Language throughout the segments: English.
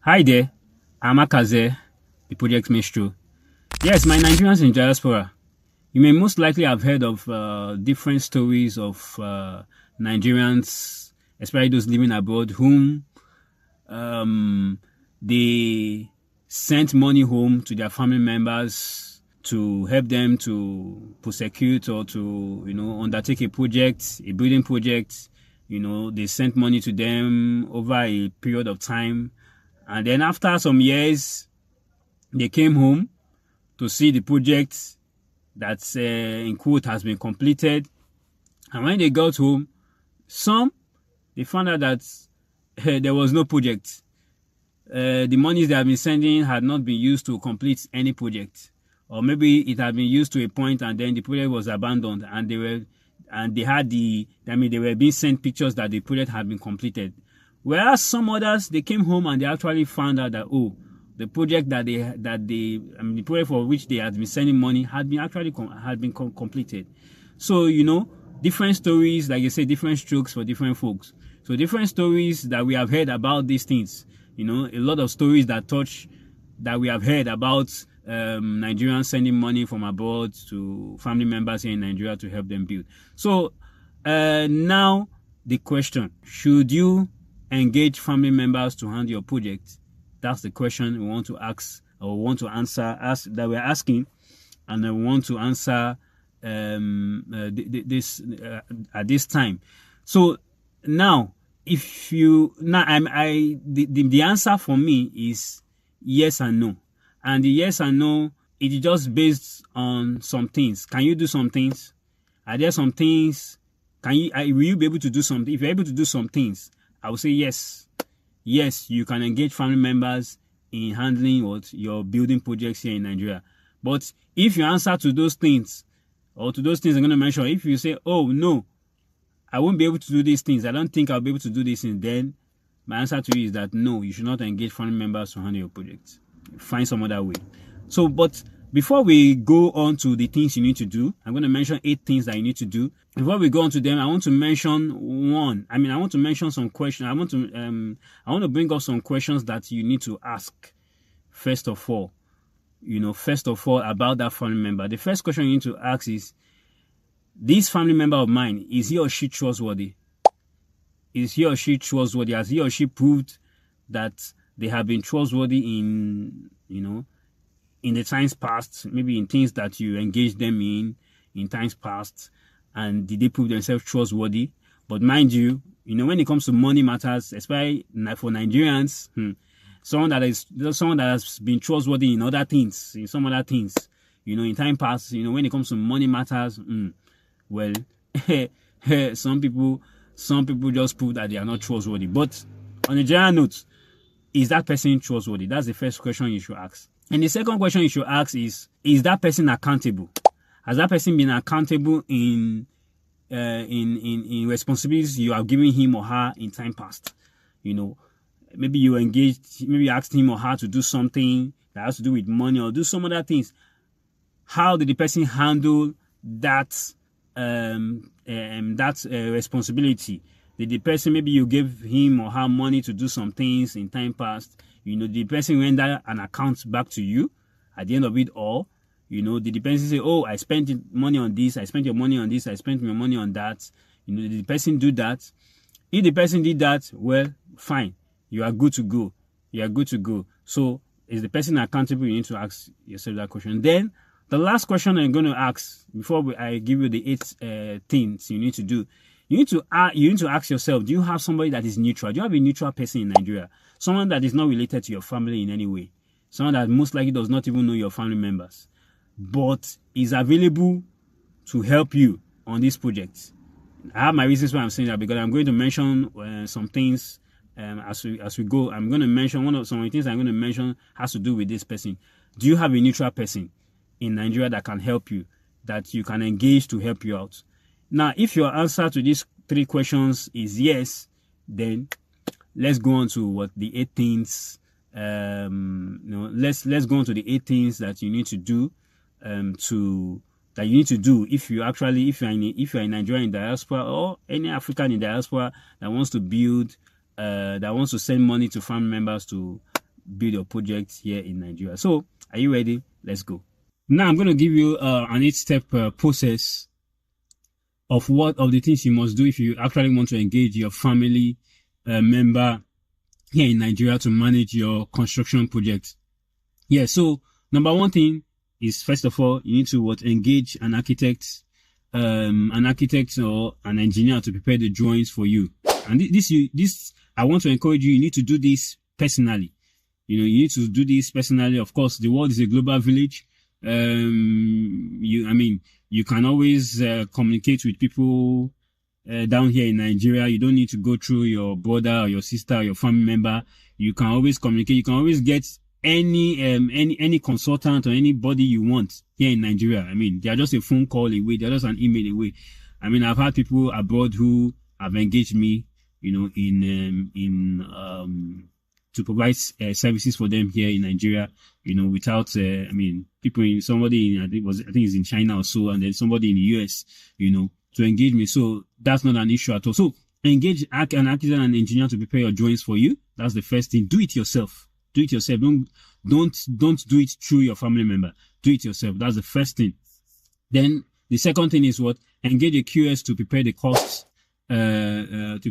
Hi there, I'm Akaze, the project maestro. Yes, my Nigerians in diaspora. You may most likely have heard of different stories of Nigerians, especially those living abroad, whom they sent money home to their family members to help them to prosecute or to, undertake a project, a building project. They sent money to them over a period of time. And then after some years, they came home to see the project that, in quote, has been completed. And when they got home, they found out that there was no project. The monies they had been sending had not been used to complete any project. Or maybe it had been used to a point and then the project was abandoned and they were being sent pictures that the project had been completed. Whereas some others, they came home and they actually found out that, the project the project for which they had been sending money had been completed. So, different stories, like you say, different strokes for different folks. So different stories that we have heard about these things, a lot of stories that we have heard about Nigerians sending money from abroad to family members here in Nigeria to help them build. So now the question, should you engage family members to handle your project? That's the question we want to ask or want to answer that we're asking, and I want to answer this at this time. So now, the answer for me is yes and no, and the yes and no, it is just based on some things. Can you do some things? Are there some things? Will you be able to do something? If you're able to do some things, I will say yes. Yes, you can engage family members in handling your building projects here in Nigeria. But if you answer to those things, or to those things I'm going to mention, if you say, oh, no, I won't be able to do these things, I don't think I'll be able to do these things, then my answer to you is that no, you should not engage family members to handle your projects. Find some other way. So, but before we go on to the things you need to do, I'm going to mention 8 things that you need to do. Before we go on to them, I want to mention I want to mention some questions. I want to bring up some questions that you need to ask. First of all, about that family member. The first question you need to ask is, this family member of mine, is he or she trustworthy? Is he or she trustworthy? Has he or she proved that they have been trustworthy in the times past, maybe in things that you engaged them in times past, and did they prove themselves trustworthy? But mind you, when it comes to money matters, especially for Nigerians, someone that has been trustworthy in other things, in some other things, in time past, when it comes to money matters, well, some people just prove that they are not trustworthy. But on a general note, is that person trustworthy? That's the first question you should ask. And the second question you should ask is that person accountable? Has that person been accountable in responsibilities you have given him or her in time past? Maybe you asked him or her to do something that has to do with money or do some other things. How did the person handle that responsibility? Did the person, maybe you gave him or her money to do some things in time past? Did the person render an account back to you at the end of it all? Did the person say, oh, I spent money on this, I spent your money on this, I spent my money on that? Did the person do that? If the person did that, well, fine. You are good to go. You are good to go. So, is the person accountable? You need to ask yourself that question. Then, the last question I'm going to ask before I give you the 8 things you need to do. You need to ask yourself, do you have somebody that is neutral? Do you have a neutral person in Nigeria? Someone that is not related to your family in any way. Someone that most likely does not even know your family members, but is available to help you on this project. I have my reasons why I'm saying that, because I'm going to mention some things as we go. I'm going to mention some of the things I'm going to mention has to do with this person. Do you have a neutral person in Nigeria that can help you, that you can engage to help you out? Now, if your answer to these 3 questions is yes, then let's go on to the 8 things. Let's go on to the 8 things that you need to do if you're a Nigerian in diaspora or any African in diaspora that wants to build, that wants to send money to family members to build your project here in Nigeria. So, are you ready? Let's go. Now, I'm going to give you an 8-step process of the things you must do if you actually want to engage your family member here in Nigeria to manage your construction project. Yeah, so number one thing is, first of all, you need to engage an architect or an engineer to prepare the drawings for you. And this I want to encourage you. You need to do this personally. You need to do this personally. Of course, the world is a global village. You can always communicate with people down here in Nigeria. You don't need to go through your brother or your sister or your family member. You can always communicate. You can always get any consultant or anybody you want here in Nigeria. They are just a phone call away. They're just an email away. I've had people abroad who have engaged me, to provide services for them here in Nigeria, without, somebody I think it's in China or so, and then somebody in the US, to engage me. So that's not an issue at all. So engage an architect and engineer to prepare your drawings for you. That's the first thing. Do it yourself. Do it yourself. Don't do it through your family member. Do it yourself. That's the first thing. Then the second thing is engage a QS to prepare the costs, and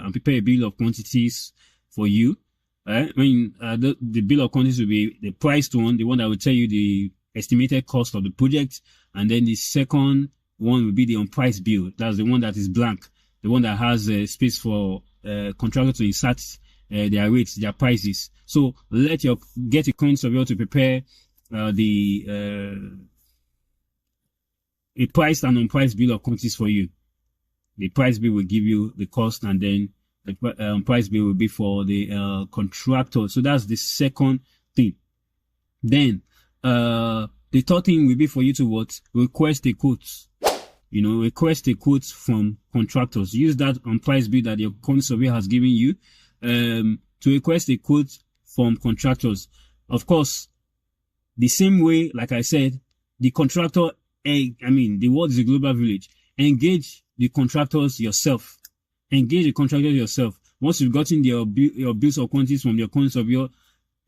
prepare a bill of quantities for you. The bill of quantities will be the priced one, the one that will tell you the estimated cost of the project. And then the second one will be the unpriced bill. That's the one that is blank, the one that has space for contractor to insert their rates, their prices. So get a consultant to prepare a priced and unpriced bill of quantities for you. The price bill will give you the cost, and then the price bill will be for the contractor. So that's the second thing. Then the third thing will be for you to request a quote. Request a quote from contractors. Use that unpriced bill that your consultant has given you to request a quote from contractors. Of course, the same way, like I said, the contractor, the world is a global village. Engage the contractors yourself. Engage the contractors yourself. Once you've gotten your bills of quantities from your consultant,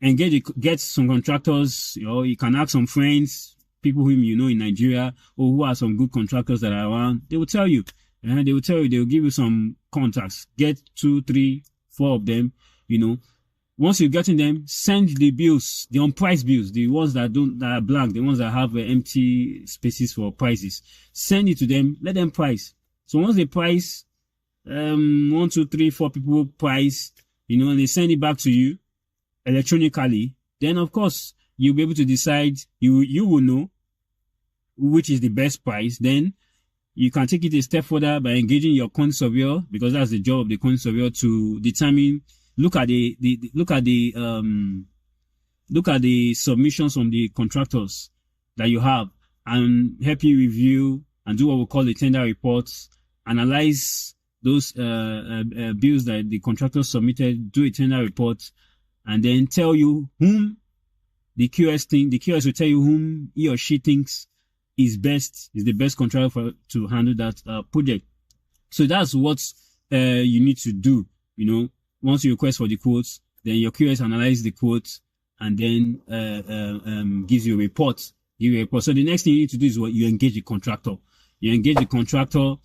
get some contractors. You can ask some friends, people whom you know in Nigeria, or who are some good contractors that are around. They will tell you. They will give you some contacts. Get 2, 3, 4 of them. Once you've gotten them, send the bills, the unpriced bills, the ones that are blank, the ones that have empty spaces for prices. Send it to them. Let them price. So once they price, 1, 2, 3, 4 people price, and they send it back to you electronically, then of course you'll be able to decide. You will know which is the best price. Then you can take it a step further by engaging your consultant, because that's the job of the consultant, to determine. Look at the submissions from the contractors that you have, and help you review and do what we call the tender reports. Analyze those bills that the contractors submitted, do a tender report, and then tell you whom the QS will tell you whom he or she thinks is the best contractor to handle that project. So that's what you need to do. Once you request for the quotes, then your QS analyzes the quotes and then gives you a report. So the next thing you need to do is you engage the contractor. You engage the contractor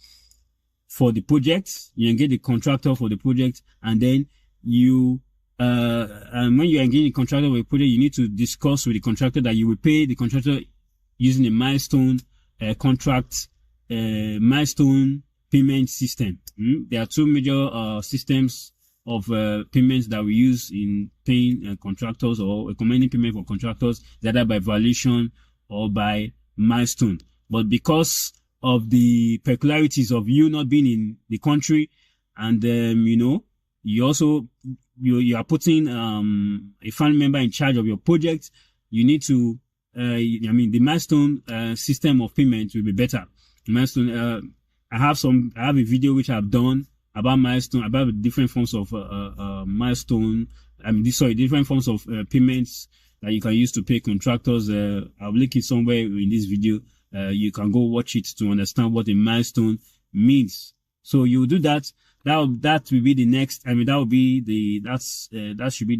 for the project. And then when you engage the contractor for the project, you need to discuss with the contractor that you will pay the contractor using a milestone milestone payment system. There are two major systems of payments that we use in paying contractors, or recommending payment for contractors, either by valuation or by milestone. But because of the peculiarities of you not being in the country, and you are putting a family member in charge of your project, you need to the milestone system of payment will be better. Milestone, I have a video which I've done about milestone, about different forms of milestone. Different forms of payments that you can use to pay contractors. I'll link it somewhere in this video. You can go watch it to understand what a milestone means. So you do that, that will be the next. I mean, that will be the that should be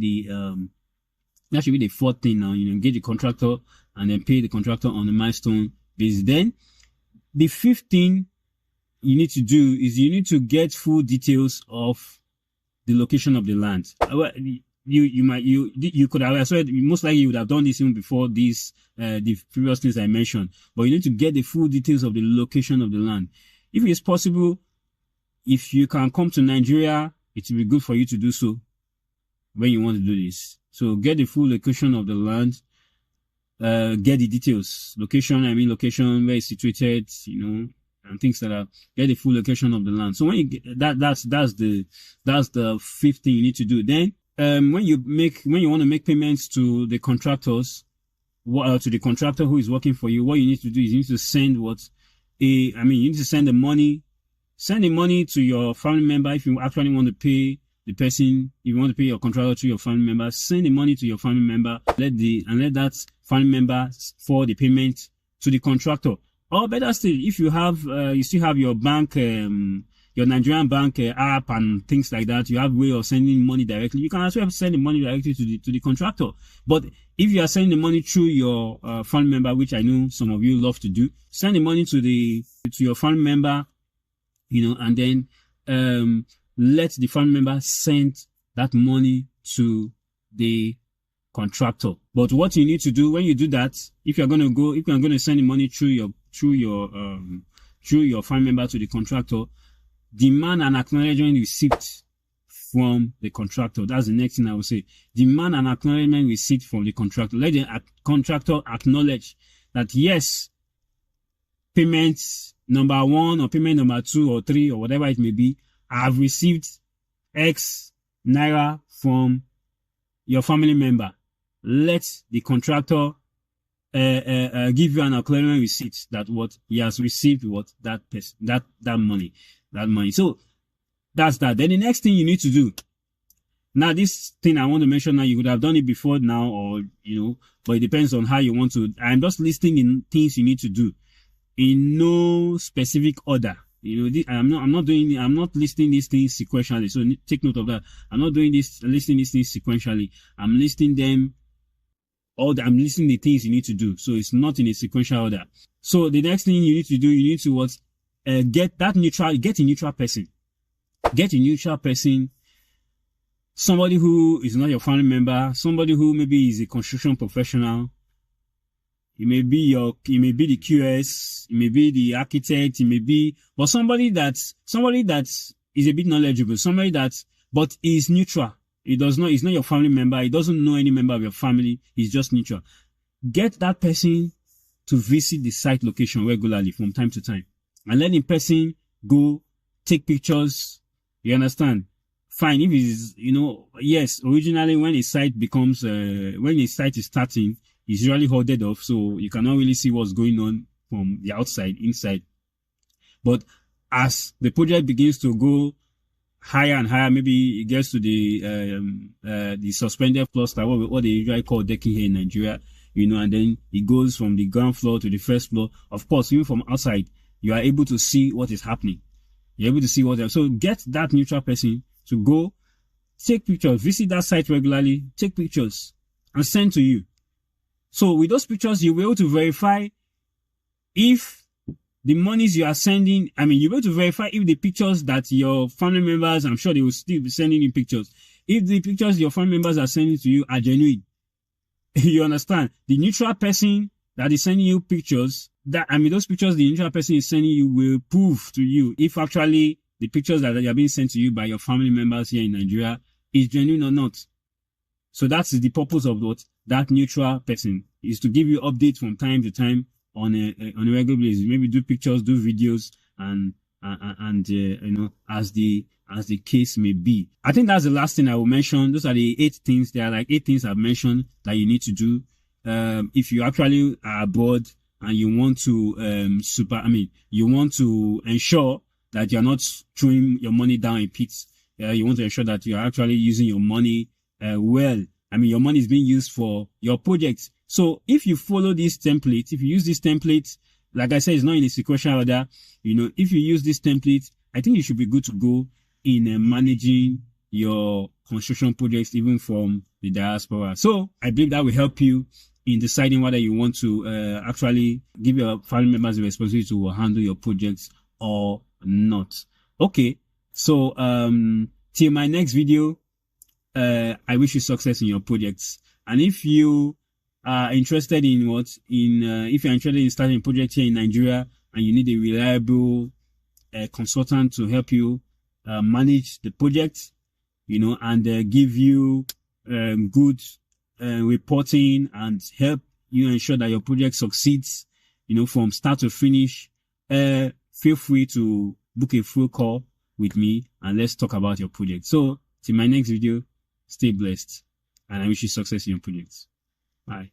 the fourth thing now. Engage the contractor and then pay the contractor on the milestone basis. Then the fifth thing you need to do is you need to get full details of the location of the land. You could have, so most likely you would have done this even before this, the previous things I mentioned, but you need to get the full details of the location of the land. If it's possible, if you can come to Nigeria, it will be good for you to do so when you want to do this. So get the full location of the land, get the details, location, where it's situated, and things like that. Get the full location of the land. So when you get that's the fifth thing you need to do. Then, when you want to make payments to the contractors, to the contractor who is working for you, what you need to do is you need to send you need to send the money to your family member. If you actually want to pay the person, if you want to pay your contractor to your family member, send the money to your family member. Let that family member forward the payment to the contractor. Or better still, if you have, you still have your bank, your Nigerian bank app and things like that, you have a way of sending money directly. You can also send the money directly to the contractor. But if you are sending the money through your family member, which I know some of you love to do, send the money to your family member, and then let the family member send that money to the contractor. But what you need to do when you do that, if you're going to send the money through your family member to the contractor, demand an acknowledgement receipt from the contractor. That's the next thing I will say. Demand an acknowledgement receipt from the contractor. Let the contractor acknowledge that yes, payment number 1 or payment number 2 or 3 or whatever it may be, I have received X naira from your family member. Let the contractor give you an acknowledgement receipt that what he has received, that money. So that's that. Then the next thing you need to do. Now, this thing I want to mention now, you could have done it before now, or but it depends on how you want to. I'm just listing the things you need to do in no specific order. I'm not listing these things sequentially. So take note of that. I'm not listing these things sequentially. I'm listing them. I'm listing the things you need to do. So it's not in a sequential order. So the next thing you need to do, you need to get a neutral person. Get a neutral person. Somebody who is not your family member. Somebody who maybe is a construction professional. It may be the QS, it may be the architect, but somebody that is a bit knowledgeable, but is neutral. He's not your family member. He doesn't know any member of your family. He's just neutral. Get that person to visit the site location regularly from time to time, and let the person go take pictures. You understand? Fine. If it's, yes, originally when a site is starting, it's usually hoarded off, so you cannot really see what's going on from the outside, inside. But as the project begins to go higher and higher, maybe it gets to the suspended cluster, what they usually call decking here in Nigeria, and then it goes from the ground floor to the first floor. Of course, even from outside, you are able to see what is happening. You're able to see so get that neutral person to go take pictures, visit that site regularly, take pictures, and send to you. So with those pictures, you'll be able to verify if the monies you are sending, you'll be able to verify if the pictures that your family members, I'm sure they will still be sending you pictures. If the pictures your family members are sending to you are genuine, you understand? The neutral person that is sending you pictures, those pictures the neutral person is sending you will prove to you if actually the pictures that are being sent to you by your family members here in Nigeria is genuine or not. So that's the purpose of that neutral person, is to give you updates from time to time on a regular basis. Maybe do pictures, do videos, and as the case may be. I think that's the last thing I will mention. Those are the 8 things. There are like 8 things I've mentioned that you need to do. If you actually are abroad and you want to you want to ensure that you're not throwing your money down in pits. You want to ensure that you're actually using your money well. Your money is being used for your projects. So if you follow this template, if you use this template, like I said, it's not in a sequential order. If you use this template, I think you should be good to go. in managing your construction projects, even from the diaspora. So I believe that will help you in deciding whether you want to actually give your family members the responsibility to handle your projects or not. Okay, so till my next video, I wish you success in your projects. And if you are interested in if you're interested in starting a project here in Nigeria and you need a reliable consultant to help you manage the project, and give you good reporting and help you ensure that your project succeeds, from start to finish, feel free to book a full call with me and let's talk about your project. So till my next video, stay blessed and I wish you success in your projects. Bye.